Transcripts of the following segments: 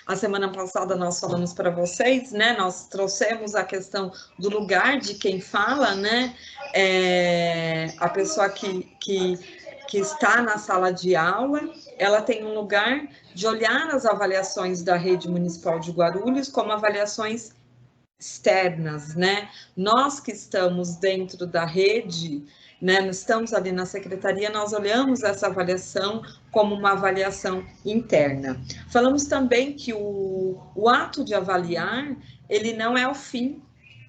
A semana passada nós falamos para vocês, né? Nós trouxemos a questão do lugar de quem fala, né? A pessoa que está na sala de aula, ela tem um lugar de olhar as avaliações da rede municipal de Guarulhos como avaliações externas, né? Nós que estamos dentro da rede, né, estamos ali na secretaria, nós olhamos essa avaliação como uma avaliação interna. Falamos também que o ato de avaliar, ele não é o fim,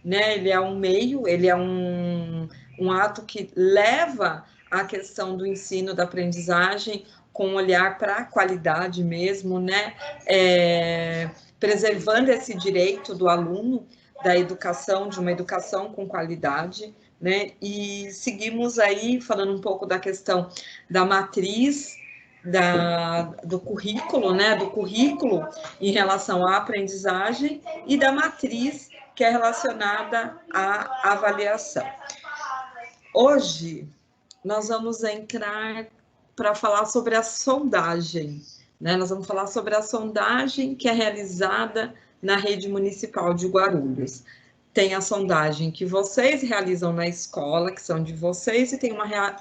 né? Ele é um meio, ele é um ato que leva a questão do ensino, da aprendizagem, com um olhar para a qualidade mesmo, né? Preservando esse direito do aluno da educação, de uma educação com qualidade, né? E seguimos aí falando um pouco da questão da matriz do currículo, né? Do currículo em relação à aprendizagem e da matriz que é relacionada à avaliação. Hoje nós vamos entrar para falar sobre a sondagem, né? Nós vamos falar sobre a sondagem que é realizada na rede municipal de Guarulhos. Tem a sondagem que vocês realizam na escola, que são de vocês, e tem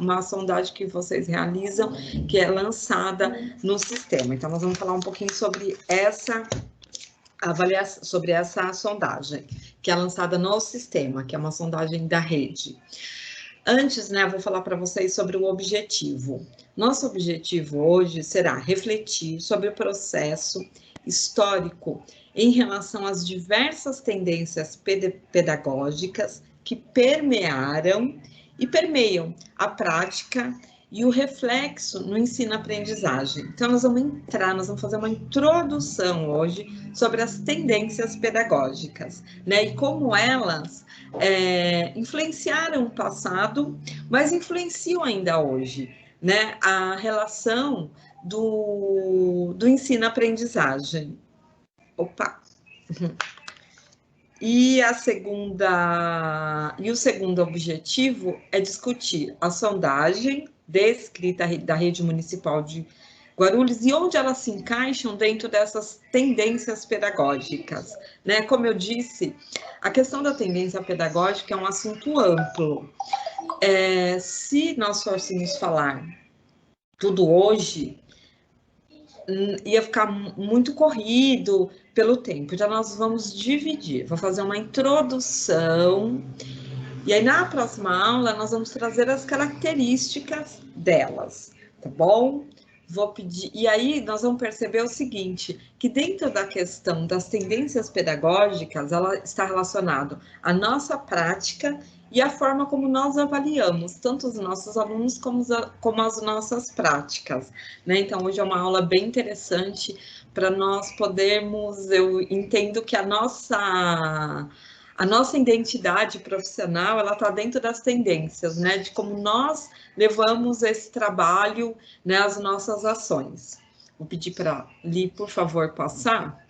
uma sondagem que vocês realizam, que é lançada no sistema. Então, nós vamos falar um pouquinho sobre essa avaliação, sobre essa sondagem, que é lançada no sistema, que é uma sondagem da rede. Antes, né, eu vou falar para vocês sobre o objetivo. Nosso objetivo hoje será refletir sobre o processo histórico em relação às diversas tendências pedagógicas que permearam e permeiam a prática e o reflexo no ensino-aprendizagem. Então, nós vamos fazer uma introdução hoje sobre as tendências pedagógicas, né, e como elas influenciaram o passado, mas influenciam ainda hoje, né, a relação do ensino-aprendizagem. Opa! E o segundo objetivo é discutir a sondagem descrita da rede municipal de Guarulhos e onde elas se encaixam dentro dessas tendências pedagógicas, né? Como eu disse, a questão da tendência pedagógica é um assunto amplo. Se nós fôssemos falar tudo hoje, ia ficar muito corrido pelo tempo. Então, nós vamos dividir. Vou fazer uma introdução. E aí, na próxima aula, nós vamos trazer as características delas, tá bom? Vou pedir... E aí, nós vamos perceber o seguinte, que dentro da questão das tendências pedagógicas, ela está relacionada à nossa prática e a forma como nós avaliamos, tanto os nossos alunos como as nossas práticas, né? Então, hoje é uma aula bem interessante para nós podermos... Eu entendo que a nossa identidade profissional, ela está dentro das tendências, né? De como nós levamos esse trabalho, né? As nossas ações. Vou pedir para Li, por favor, passar.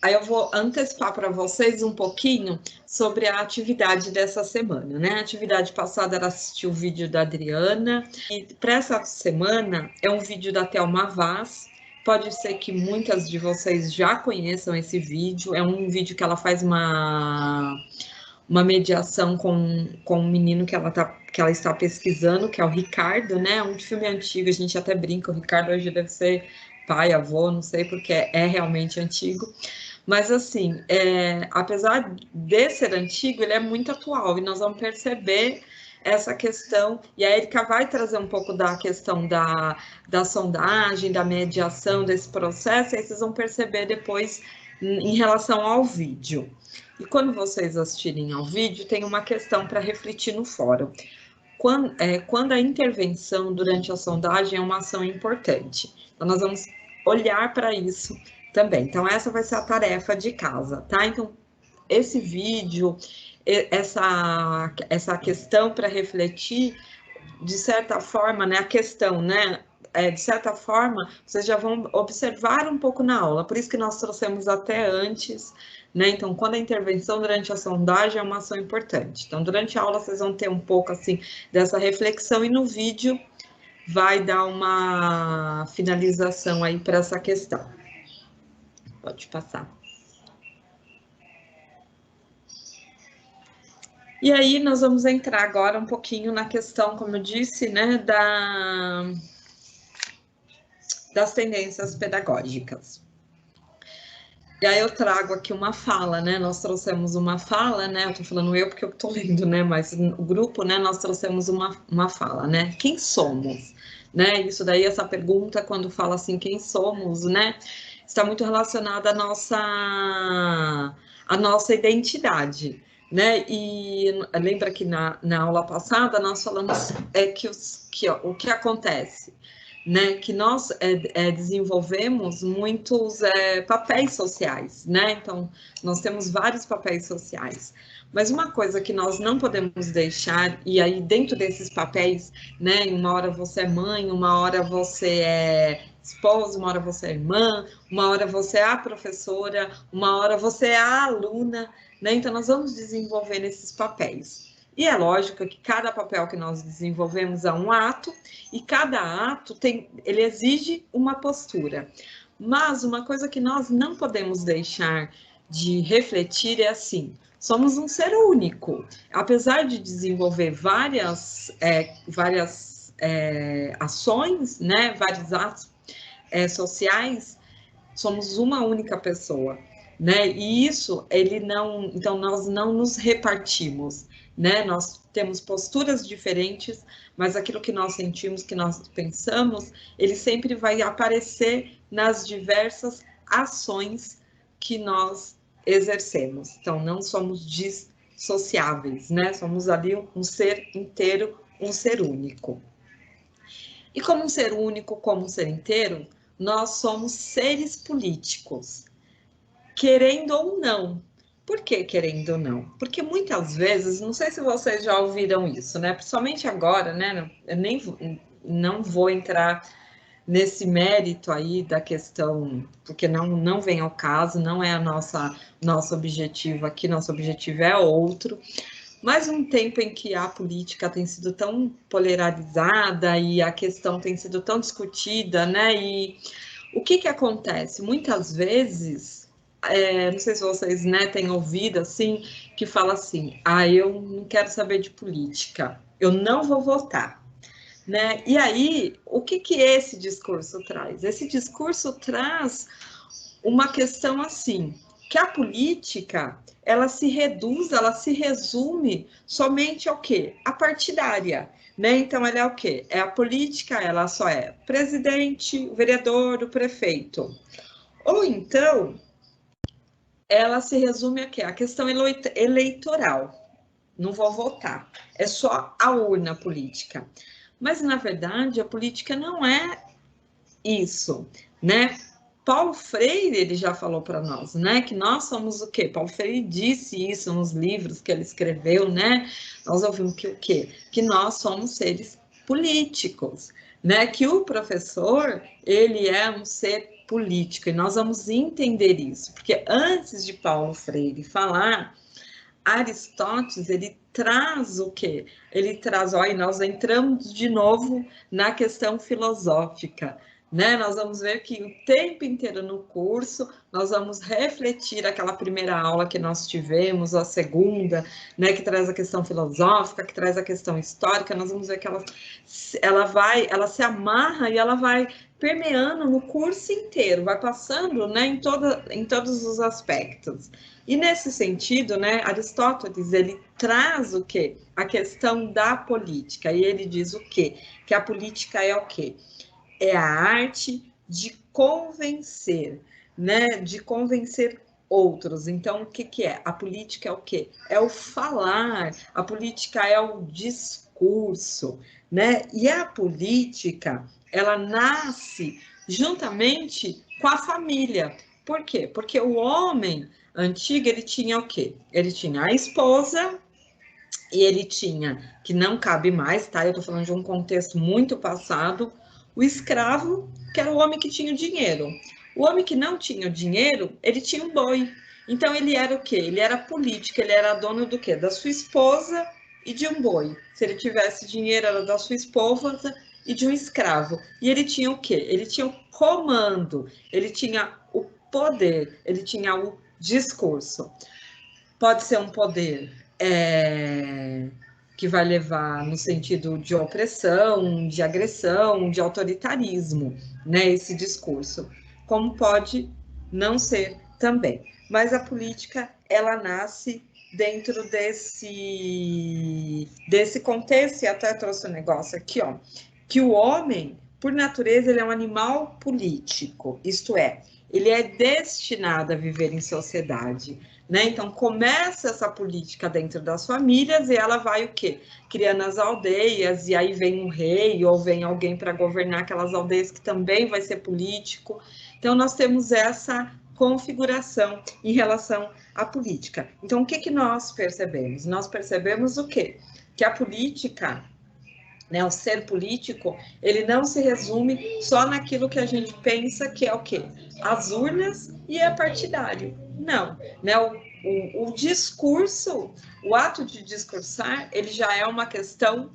Aí eu vou antecipar para vocês um pouquinho sobre a atividade dessa semana, né? A atividade passada era assistir o vídeo da Adriana, e para essa semana é um vídeo da Thelma Vaz. Pode ser que muitas de vocês já conheçam esse vídeo, é um vídeo que ela faz uma mediação com um menino que ela está pesquisando, que é o Ricardo, né? Um filme antigo, a gente até brinca, o Ricardo hoje deve ser pai, avô, não sei, porque é realmente antigo. Mas, assim, apesar de ser antigo, ele é muito atual, e nós vamos perceber essa questão, e a Erika vai trazer um pouco da questão da sondagem, da mediação desse processo, e aí vocês vão perceber depois em relação ao vídeo. E quando vocês assistirem ao vídeo, tem uma questão para refletir no fórum. Quando a intervenção durante a sondagem é uma ação importante. Então, nós vamos olhar para isso também. Então, essa vai ser a tarefa de casa, tá? Então, esse vídeo, essa questão para refletir, de certa forma, né, a questão, né, de certa forma, vocês já vão observar um pouco na aula, por isso que nós trouxemos até antes, né, então, quando a intervenção durante a sondagem é uma ação importante. Então, durante a aula, vocês vão ter um pouco, assim, dessa reflexão, e no vídeo vai dar uma finalização aí para essa questão. Pode passar. E aí nós vamos entrar agora um pouquinho na questão, como eu disse, né, das tendências pedagógicas. E aí eu trago aqui uma fala, né? Nós trouxemos uma fala, né? Eu tô falando eu porque eu tô lendo, né? Mas o grupo, né? Nós trouxemos uma fala, né? Quem somos? Né? Isso daí, essa pergunta, quando fala assim, quem somos, né? Está muito relacionada à nossa identidade, né? E lembra que na aula passada nós falamos o que acontece? Né, que nós desenvolvemos muitos papéis sociais, né? Então, nós temos vários papéis sociais. Mas uma coisa que nós não podemos deixar, e aí dentro desses papéis, né? Uma hora você é mãe, uma hora você é esposa, uma hora você é irmã, uma hora você é a professora, uma hora você é a aluna, né? Então, nós vamos desenvolver esses papéis. E é lógico que cada papel que nós desenvolvemos é um ato, e cada ato ele exige uma postura. Mas uma coisa que nós não podemos deixar de refletir é assim: somos um ser único. Apesar de desenvolver várias ações, né, vários atos sociais, somos uma única pessoa, né? E isso, então nós não nos repartimos, né? Nós temos posturas diferentes, mas aquilo que nós sentimos, que nós pensamos, ele sempre vai aparecer nas diversas ações que nós exercemos. Então, não somos dissociáveis, né? Somos ali um ser inteiro, um ser único. E como um ser único, como um ser inteiro, nós somos seres políticos, querendo ou não. Por que querendo ou não? Porque muitas vezes, não sei se vocês já ouviram isso, né? Principalmente agora, né? Eu não vou entrar nesse mérito aí da questão, porque não vem ao caso, não é nosso objetivo aqui, nosso objetivo é outro. Mas um tempo em que a política tem sido tão polarizada e a questão tem sido tão discutida, né? E o que acontece? Muitas vezes, não sei se vocês, né, têm ouvido assim, que fala assim: eu não quero saber de política, eu não vou votar, né? E aí, o que esse discurso traz? Esse discurso traz uma questão assim, que a política, ela se reduz, ela se resume somente ao quê? A partidária, né? Então, ela é o quê? A política, ela só é presidente, o vereador, o prefeito. Ou então, ela se resume a quê? A questão eleitoral. Não vou votar. É só a urna política. Mas, na verdade, a política não é isso, né? Paulo Freire, ele já falou para nós, né, que nós somos o quê? Paulo Freire disse isso nos livros que ele escreveu, né? Nós ouvimos que o quê? Que nós somos seres políticos, né? Que o professor, ele é um ser político, e nós vamos entender isso, porque antes de Paulo Freire falar, Aristóteles, ele traz o quê? Ele traz, e nós entramos de novo na questão filosófica, né? Nós vamos ver que o tempo inteiro no curso, nós vamos refletir aquela primeira aula que nós tivemos, a segunda, né, que traz a questão filosófica, que traz a questão histórica, nós vamos ver que ela se amarra e ela vai permeando no curso inteiro, vai passando, né, em todos os aspectos. E nesse sentido, né, Aristóteles, ele traz o quê? A questão da política, e ele diz o quê? Que a política é o quê? É a arte de convencer, né? De convencer outros. Então, o que é? A política é o quê? É o falar, a política é o discurso, né? E a política, ela nasce juntamente com a família. Por quê? Porque o homem antigo, ele tinha o quê? Ele tinha a esposa, e ele tinha, que não cabe mais, tá? Eu tô falando de um contexto muito passado, o escravo, que era o homem que tinha o dinheiro. O homem que não tinha o dinheiro, ele tinha um boi. Então, ele era o quê? Ele era político, ele era dono do quê? Da sua esposa e de um boi. Se ele tivesse dinheiro, era da sua esposa e de um escravo. E ele tinha o quê? Ele tinha o comando, ele tinha o poder, ele tinha o discurso. Pode ser um poder que vai levar no sentido de opressão, de agressão, de autoritarismo, né, esse discurso. Como pode não ser também. Mas a política, ela nasce dentro desse contexto, e até trouxe um negócio aqui, ó, que o homem, por natureza, ele é um animal político, isto é, ele é destinado a viver em sociedade, né? Então, começa essa política dentro das famílias e ela vai o quê? Criando as aldeias, e aí vem um rei ou vem alguém para governar aquelas aldeias que também vai ser político. Então, nós temos essa configuração em relação à política. Então, o que nós percebemos? Nós percebemos o quê? Que a política, né, o ser político, ele não se resume só naquilo que a gente pensa que é o quê? As urnas e é partidário. Não, né? O discurso, o ato de discursar, ele já é uma questão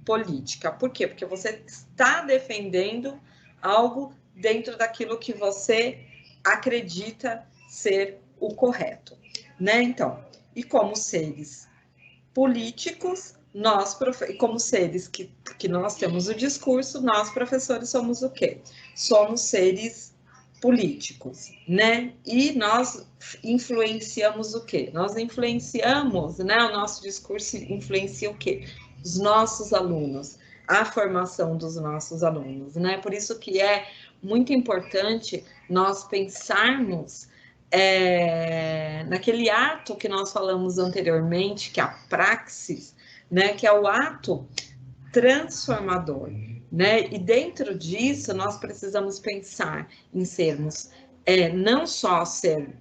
política. Por quê? Porque você está defendendo algo dentro daquilo que você acredita ser o correto, né? Então, e como seres políticos, nós, como seres que nós temos o discurso, nós, professores, somos o quê? Somos seres políticos, né? E nós influenciamos o quê? Nós influenciamos, né? O nosso discurso influencia o quê? Os nossos alunos, a formação dos nossos alunos, né? Por isso que é muito importante nós pensarmos naquele ato que nós falamos anteriormente, que é a praxis, né, que é o ato transformador, né? E dentro disso nós precisamos pensar em sermos não só ser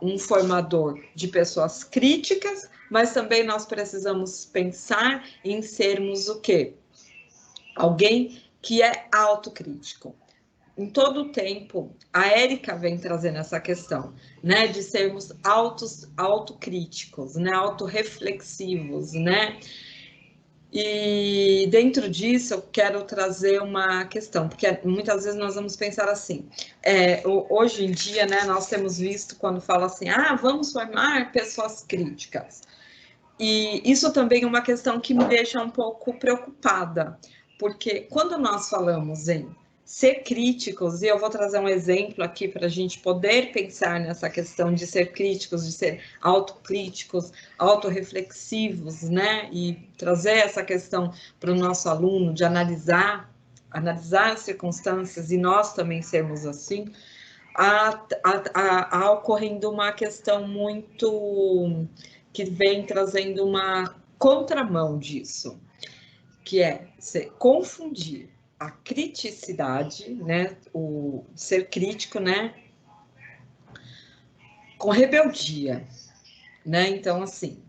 um formador de pessoas críticas, mas também nós precisamos pensar em sermos o quê? Alguém que é autocrítico. Em todo o tempo, a Érica vem trazendo essa questão, né, de sermos autocríticos, né, autorreflexivos, né, e dentro disso eu quero trazer uma questão, porque muitas vezes nós vamos pensar assim, hoje em dia, né, nós temos visto quando fala assim, vamos formar pessoas críticas, e isso também é uma questão que me deixa um pouco preocupada, porque quando nós falamos em ser críticos, e eu vou trazer um exemplo aqui para a gente poder pensar nessa questão de ser críticos, de ser autocríticos, autorreflexivos, né? E trazer essa questão para o nosso aluno de analisar as circunstâncias e nós também sermos assim, há ocorrendo uma questão muito que vem trazendo uma contramão disso, que é confundir a criticidade, né, o ser crítico, né, com rebeldia, né? Então, assim,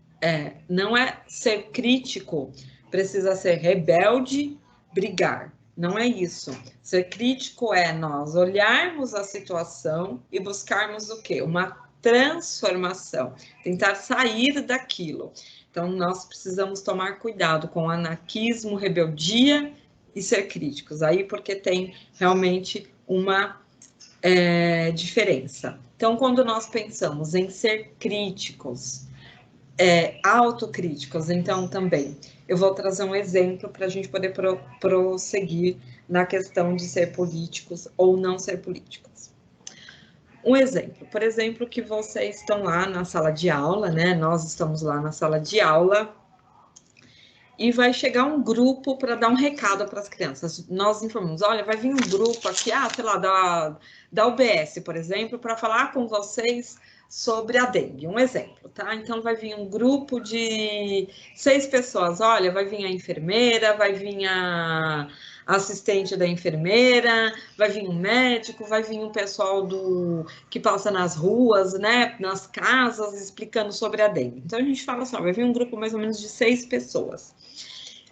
não é ser crítico, precisa ser rebelde, brigar. Não é isso. Ser crítico é nós olharmos a situação e buscarmos o quê? Uma transformação, tentar sair daquilo. Então, nós precisamos tomar cuidado com anarquismo, rebeldia e ser críticos. Aí, porque tem realmente uma diferença. Então, quando nós pensamos em ser críticos, autocríticos, então também eu vou trazer um exemplo para a gente poder prosseguir na questão de ser políticos ou não ser políticos. Um exemplo, por exemplo, que vocês estão lá na sala de aula, né? Nós estamos lá na sala de aula e vai chegar um grupo para dar um recado para as crianças. Nós informamos, olha, vai vir um grupo aqui, sei lá, da UBS, por exemplo, para falar com vocês sobre a dengue, um exemplo, tá? Então, vai vir um grupo de 6 pessoas, olha, vai vir a enfermeira, vai vir a assistente da enfermeira, vai vir um médico, vai vir um pessoal que passa nas ruas, né, nas casas, explicando sobre a dengue. Então, a gente fala assim, vai vir um grupo mais ou menos de 6 pessoas.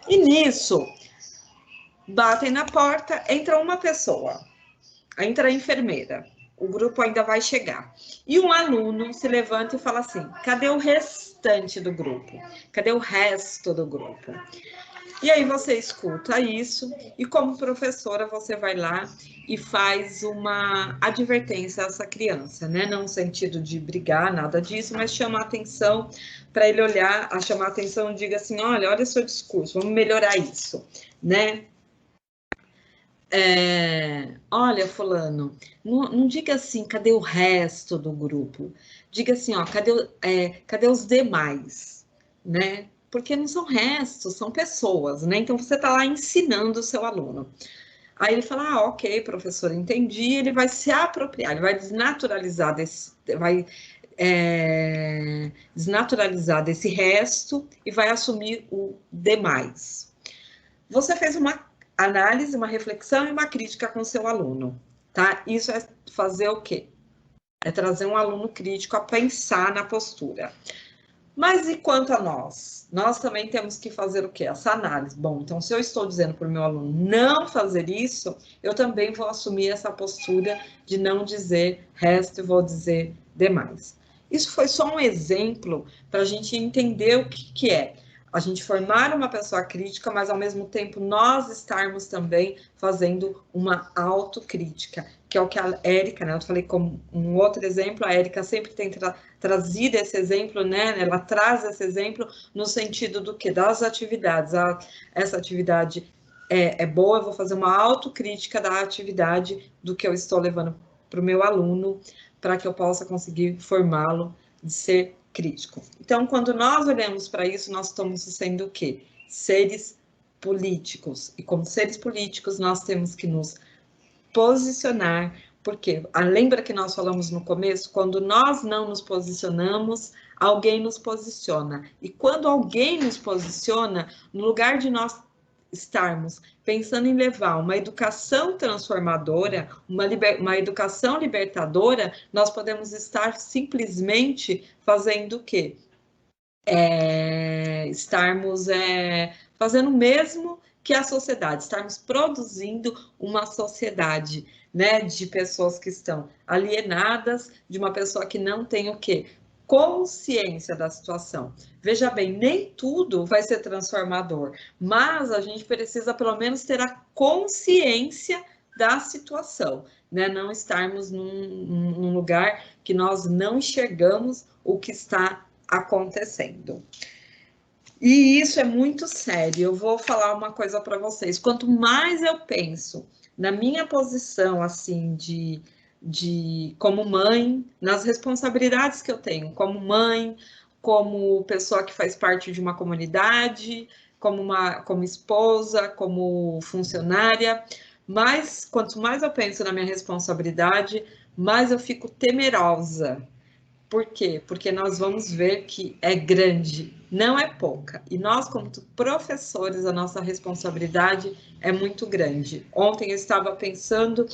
E nisso, batem na porta, entra uma pessoa, entra a enfermeira, o grupo ainda vai chegar. E um aluno se levanta e fala assim, cadê o restante do grupo? Cadê o resto do grupo? E aí você escuta isso e, como professora, você vai lá e faz uma advertência a essa criança, né? Não no sentido de brigar, nada disso, mas chamar atenção para ele olhar, a chamar atenção e diga assim, olha seu discurso, vamos melhorar isso, né? Olha, fulano, não diga assim, cadê o resto do grupo? Diga assim, cadê os demais, né? Porque não são restos, são pessoas, né? Então, você está lá ensinando o seu aluno. Aí ele fala, ok, professor, entendi, ele vai se apropriar, ele vai desnaturalizar desnaturalizar desse resto e vai assumir o demais. Você fez uma análise, uma reflexão e uma crítica com o seu aluno, tá? Isso é fazer o quê? É trazer um aluno crítico a pensar na postura. Mas e quanto a nós? Nós também temos que fazer o quê? Essa análise. Bom, então se eu estou dizendo para o meu aluno não fazer isso, eu também vou assumir essa postura de não dizer resto e vou dizer demais. Isso foi só um exemplo para a gente entender o que é a gente formar uma pessoa crítica, mas ao mesmo tempo nós estarmos também fazendo uma autocrítica, que é o que a Érica, né? Eu falei como um outro exemplo, a Érica sempre tem trazido esse exemplo, né? Ela traz esse exemplo no sentido do que? Das atividades. Essa atividade é boa, eu vou fazer uma autocrítica da atividade do que eu estou levando para o meu aluno, para que eu possa conseguir formá-lo de ser crítico. Então, quando nós olhamos para isso, nós estamos sendo o quê? Seres políticos. E como seres políticos, nós temos que nos posicionar, porque lembra que nós falamos no começo, quando nós não nos posicionamos, alguém nos posiciona. E quando alguém nos posiciona, no lugar de nós estarmos pensando em levar uma educação transformadora, uma educação libertadora, nós podemos estar simplesmente fazendo o quê? Estarmos fazendo o mesmo que a sociedade, estarmos produzindo uma sociedade, né, de pessoas que estão alienadas, de uma pessoa que não tem o quê? Consciência da situação. Veja bem, nem tudo vai ser transformador, mas a gente precisa pelo menos ter a consciência da situação, né? Não estarmos num lugar que nós não enxergamos o que está acontecendo. E isso é muito sério. Eu vou falar uma coisa para vocês. Quanto mais eu penso na minha posição, assim, de como mãe, nas responsabilidades que eu tenho como mãe, como pessoa que faz parte de uma comunidade, como esposa, como funcionária, mas quanto mais eu penso na minha responsabilidade, mais eu fico temerosa. Por quê? Porque nós vamos ver que é grande, não é pouca. E nós, como professores, a nossa responsabilidade é muito grande. Ontem eu estava pensando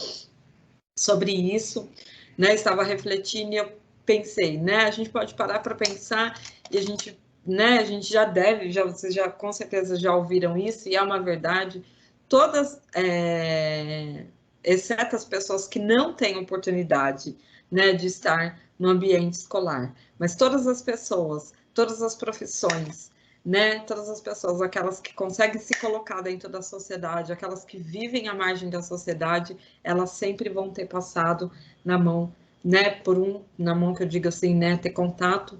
sobre isso, né? Estava refletindo e eu pensei, né? A gente pode parar para pensar e a gente já deve, vocês já com certeza já ouviram isso e é uma verdade. Todas, exceto as pessoas que não têm oportunidade, né, de estar no ambiente escolar, mas todas as pessoas, todas as profissões, né, todas as pessoas, aquelas que conseguem se colocar dentro da sociedade, aquelas que vivem à margem da sociedade, elas sempre vão ter passado na mão, né, na mão que eu digo assim, né, ter contato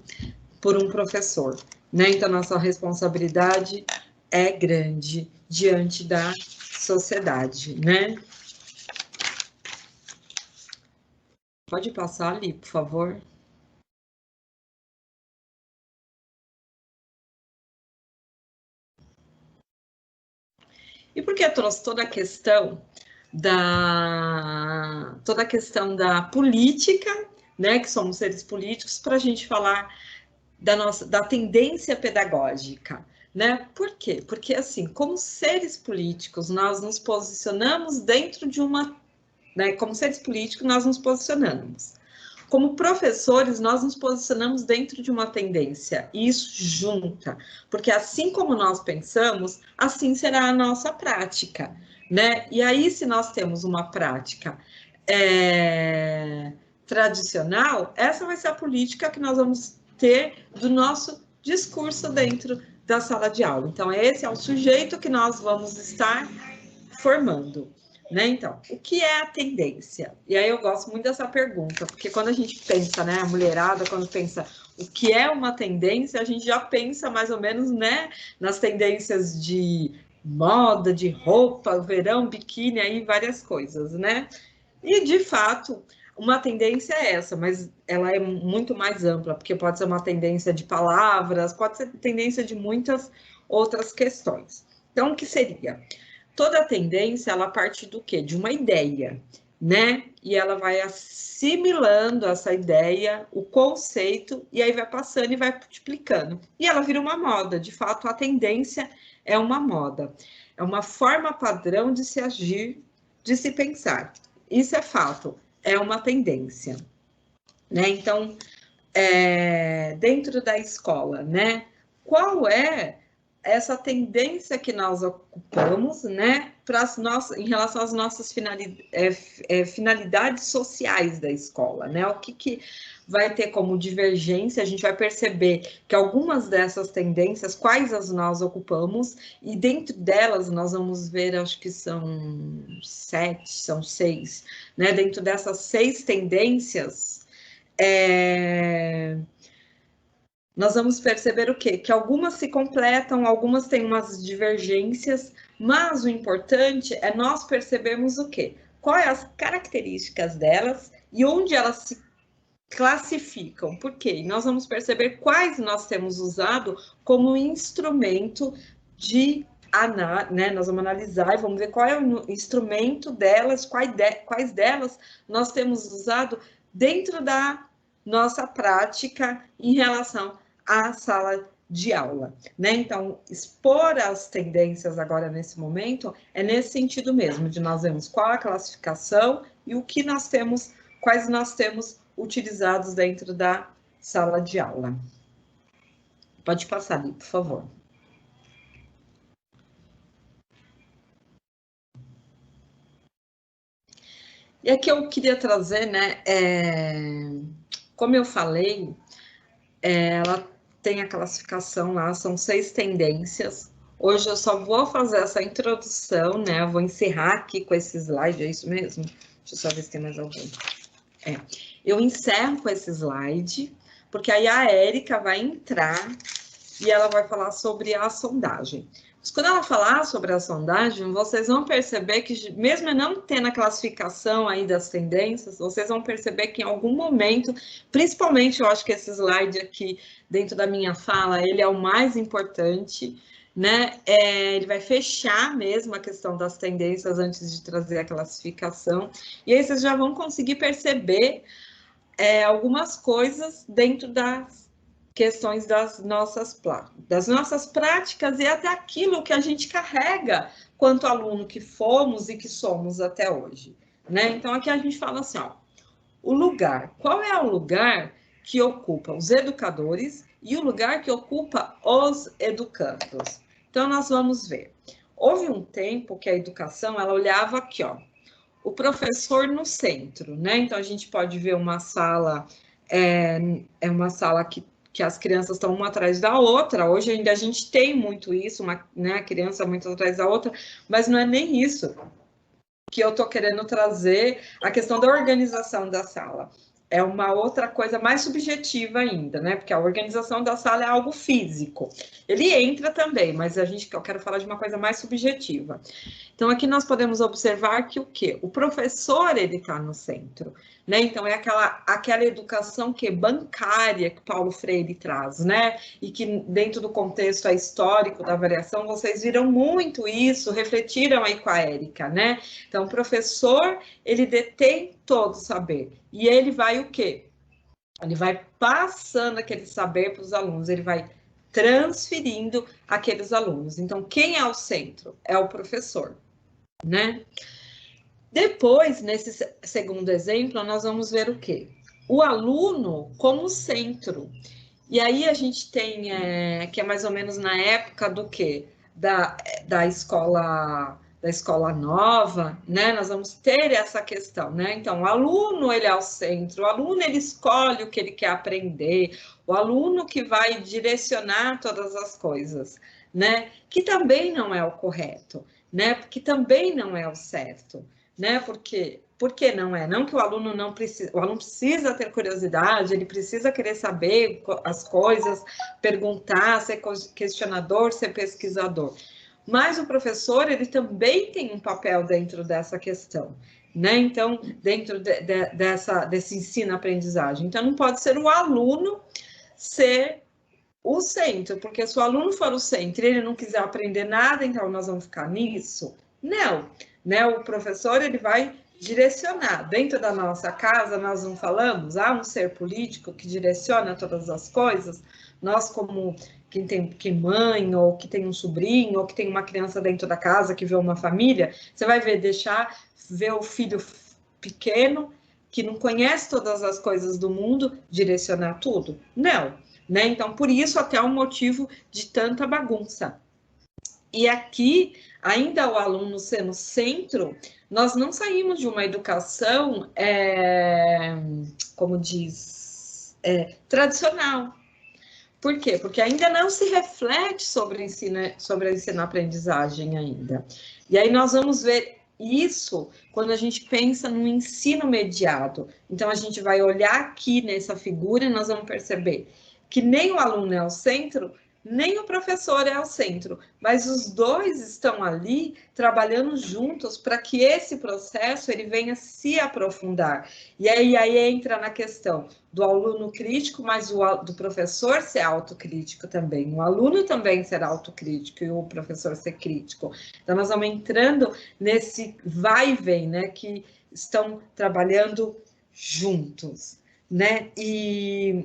por um professor, né, então nossa responsabilidade é grande diante da sociedade, né. Pode passar ali, por favor. E por que eu trouxe toda a questão da política, né, que somos seres políticos, para a gente falar da tendência pedagógica, né? Por quê? Porque, assim, como seres políticos, nós nos posicionamos dentro de uma... Né, como seres políticos, nós nos posicionamos. Como professores, nós nos posicionamos dentro de uma tendência, e isso junta, porque assim como nós pensamos, assim será a nossa prática, né? E aí, se nós temos uma prática tradicional, essa vai ser a política que nós vamos ter do nosso discurso dentro da sala de aula. Então, esse é o sujeito que nós vamos estar formando, né? Então, o que é a tendência? E aí eu gosto muito dessa pergunta, porque quando a gente pensa, né, a mulherada, quando pensa o que é uma tendência, a gente já pensa mais ou menos, né, nas tendências de moda, de roupa, verão, biquíni, aí várias coisas, né? E, de fato, uma tendência é essa, mas ela é muito mais ampla, porque pode ser uma tendência de palavras, pode ser tendência de muitas outras questões. Então, o que seria? Toda tendência, ela parte do quê? De uma ideia, né? E ela vai assimilando essa ideia, o conceito, e aí vai passando e vai multiplicando. E ela vira uma moda. De fato, a tendência é uma moda. É uma forma padrão de se agir, de se pensar. Isso é fato, é uma tendência, né? Então, dentro da escola, né? Qual é essa tendência que nós ocupamos, né? Em relação às nossas finalidades sociais da escola, né? O que vai ter como divergência? A gente vai perceber que algumas dessas tendências, quais as nós ocupamos, e dentro delas nós vamos ver, acho que são 7, são 6, né? Dentro dessas 6 tendências, nós vamos perceber o quê? Que algumas se completam, algumas têm umas divergências, mas o importante é nós percebermos o quê? Quais as características delas e onde elas se classificam. Por quê? E nós vamos perceber quais nós temos usado como instrumento de né? Nós vamos analisar e vamos ver qual é o instrumento delas, quais delas nós temos usado dentro da nossa prática em relação à sala de aula, né? Então, expor as tendências agora nesse momento é nesse sentido mesmo, de nós vermos qual a classificação e o que nós temos, quais nós temos utilizados dentro da sala de aula. Pode passar ali, por favor. E aqui eu queria trazer, né, como eu falei, ela tem a classificação lá, são 6 tendências. Hoje eu só vou fazer essa introdução, né, eu vou encerrar aqui com esse slide, é isso mesmo? Deixa eu só ver se tem mais algum. Eu encerro com esse slide, porque aí a Érica vai entrar e ela vai falar sobre a sondagem. Mas quando ela falar sobre a sondagem, vocês vão perceber que, mesmo não tendo a classificação aí das tendências, vocês vão perceber que em algum momento, principalmente eu acho que esse slide aqui, dentro da minha fala, ele é o mais importante, né? Ele vai fechar mesmo a questão das tendências antes de trazer a classificação, e aí vocês já vão conseguir perceber algumas coisas dentro das questões das nossas práticas e até aquilo que a gente carrega quanto aluno que fomos e que somos até hoje, né? Então, aqui a gente fala assim, ó, o lugar. Qual é o lugar que ocupa os educadores e o lugar que ocupa os educandos? Então, nós vamos ver. Houve um tempo que a educação, ela olhava aqui, ó, o professor no centro, né? Então, a gente pode ver uma sala, uma sala que as crianças estão uma atrás da outra. Hoje ainda a gente tem muito isso, né, criança muito atrás da outra, mas não é nem isso que eu estou querendo trazer, a questão da organização da sala. É uma outra coisa mais subjetiva ainda, né? Porque a organização da sala é algo físico. Ele entra também, mas eu quero falar de uma coisa mais subjetiva. Então, aqui nós podemos observar que o quê? O professor, ele está no centro, né? Então, é aquela educação que bancária que Paulo Freire traz, né? E que dentro do contexto histórico da variação, vocês viram muito isso, refletiram aí com a Érica, né? Então, o professor, ele detém todo o saber. E ele vai o quê? Ele vai passando aquele saber para os alunos, ele vai transferindo aqueles alunos. Então, quem é o centro? É o professor, né? Depois, nesse segundo exemplo, nós vamos ver o quê? O aluno como centro. E aí a gente tem, que é mais ou menos na época do quê? Da escola da escola nova, né, nós vamos ter essa questão, né? Então, o aluno, ele é o centro, o aluno, ele escolhe o que ele quer aprender, o aluno que vai direcionar todas as coisas, né? Que também não é o correto, né? Porque também não é o certo, né? Por que não é? Não que o aluno não precisa, o aluno precisa ter curiosidade, ele precisa querer saber as coisas, perguntar, ser questionador, ser pesquisador. Mas o professor, ele também tem um papel dentro dessa questão, né? Então, dentro desse ensino-aprendizagem. Então, não pode ser o aluno ser o centro, porque se o aluno for o centro e ele não quiser aprender nada, então nós vamos ficar nisso? Não, né? O professor, ele vai direcionar. Dentro da nossa casa, nós não falamos, há um ser político que direciona todas as coisas. Nós, como quem tem mãe, ou que tem um sobrinho, ou que tem uma criança dentro da casa, que vê uma família, você vai ver o filho pequeno, que não conhece todas as coisas do mundo, direcionar tudo? Não, né? Então, por isso, até o motivo de tanta bagunça. E aqui, ainda o aluno sendo centro, nós não saímos de uma educação, como diz, tradicional. Por quê? Porque ainda não se reflete sobre a ensino-aprendizagem ainda. E aí nós vamos ver isso quando a gente pensa no ensino mediado. Então, a gente vai olhar aqui nessa figura e nós vamos perceber que nem o aluno é o centro, nem o professor é o centro, mas os dois estão ali trabalhando juntos para que esse processo ele venha se aprofundar. E aí entra na questão do aluno crítico, mas do professor ser autocrítico também. O aluno também ser autocrítico e o professor ser crítico. Então, nós vamos entrando nesse vai e vem, né? Que estão trabalhando juntos, né? E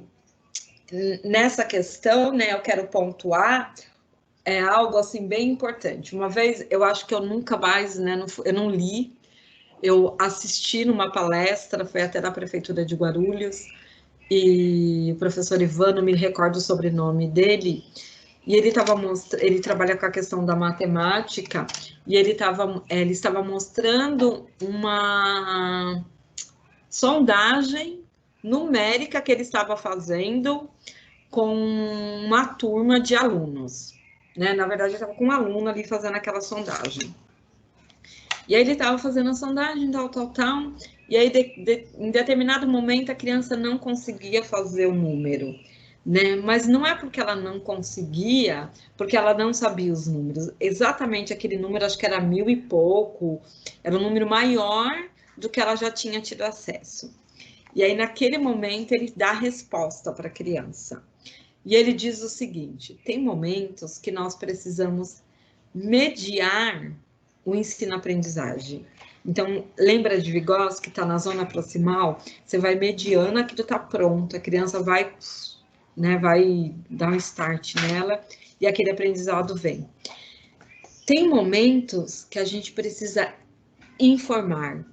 nessa questão, né, eu quero pontuar algo assim bem importante. Uma vez, eu acho que eu nunca mais, né, eu não li, eu assisti numa palestra, foi até da Prefeitura de Guarulhos, e o professor Ivan, não me recordo o sobrenome dele, e ele trabalha com a questão da matemática, e ele estava mostrando uma sondagem numérica que ele estava fazendo com uma turma de alunos, né? Na verdade, eu estava com um aluno ali fazendo aquela sondagem. E aí ele estava fazendo a sondagem, tal, e aí em determinado momento a criança não conseguia fazer o número, né? Mas não é porque ela não conseguia, porque ela não sabia os números. Exatamente aquele número, acho que era 1000 e pouco, era um número maior do que ela já tinha tido acesso. E aí, naquele momento, ele dá a resposta para a criança. E ele diz o seguinte: tem momentos que nós precisamos mediar o ensino-aprendizagem. Então, lembra de Vygotsky, que está na zona proximal? Você vai mediando, aquilo está pronto, a criança vai, né, vai dar um start nela e aquele aprendizado vem. Tem momentos que a gente precisa informar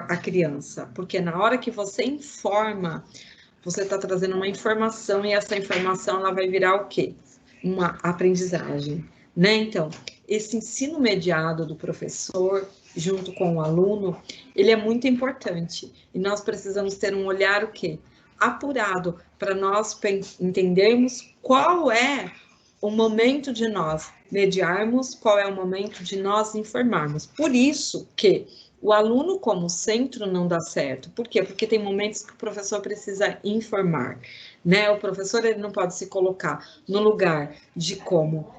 a criança, porque na hora que você informa, você está trazendo uma informação e essa informação ela vai virar o quê? Uma aprendizagem, né? Então, esse ensino mediado do professor junto com o aluno, ele é muito importante e nós precisamos ter um olhar o quê? Apurado para nós entendermos qual é o momento de nós mediarmos, qual é o momento de nós informarmos. Por isso que o aluno como centro não dá certo. Por quê? Porque tem momentos que o professor precisa informar, né? O professor ele não pode se colocar no lugar de como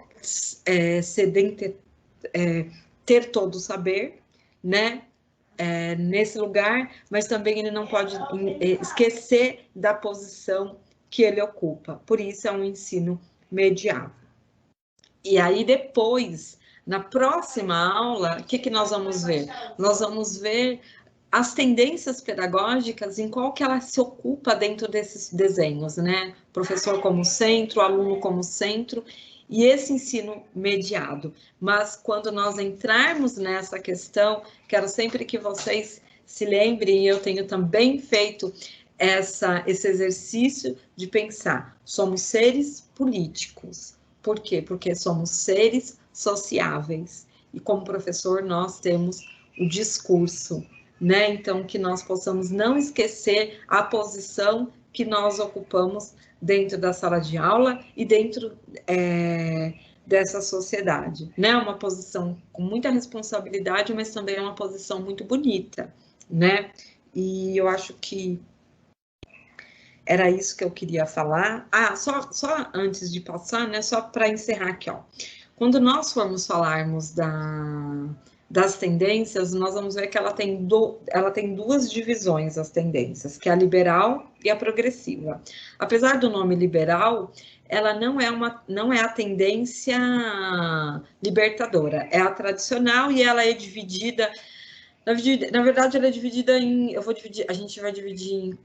ter todo o saber, né? Nesse lugar, mas também ele não pode esquecer da posição que ele ocupa. Por isso é um ensino mediado. E aí depois, na próxima aula, o que nós vamos ver? Nós vamos ver as tendências pedagógicas em qual que ela se ocupa dentro desses desenhos, né? Professor como centro, aluno como centro, e esse ensino mediado. Mas quando nós entrarmos nessa questão, quero sempre que vocês se lembrem, eu tenho também feito esse exercício de pensar, somos seres políticos. Por quê? Porque somos seres sociáveis. e como professor nós temos o discurso, né? Então, que nós possamos não esquecer a posição que nós ocupamos dentro da sala de aula e dentro dessa sociedade, né? Uma posição com muita responsabilidade, mas também é uma posição muito bonita, né? E eu acho que era isso que eu queria falar. Ah, só antes de passar, né? Só para encerrar aqui, ó. Quando nós formos falarmos das tendências, nós vamos ver que ela tem duas divisões, as tendências, que é a liberal e a progressiva. Apesar do nome liberal, ela não é a tendência libertadora, é a tradicional e ela é dividida, na verdade, ela é dividida em, a gente vai dividir em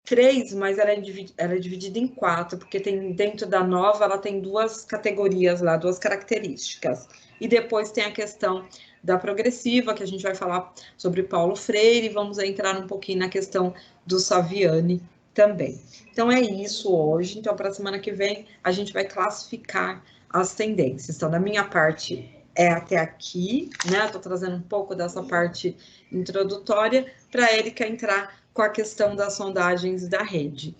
3, mas ela é dividida em 4, porque tem dentro da nova, ela tem 2 categorias lá, 2 características. E depois tem a questão da progressiva, que a gente vai falar sobre Paulo Freire, e vamos entrar um pouquinho na questão do Saviani também. Então, é isso hoje. Então, para a semana que vem, a gente vai classificar as tendências. Então, da minha parte, é até aqui, né? Estou trazendo um pouco dessa parte introdutória para a Érica entrar com a questão das sondagens da rede.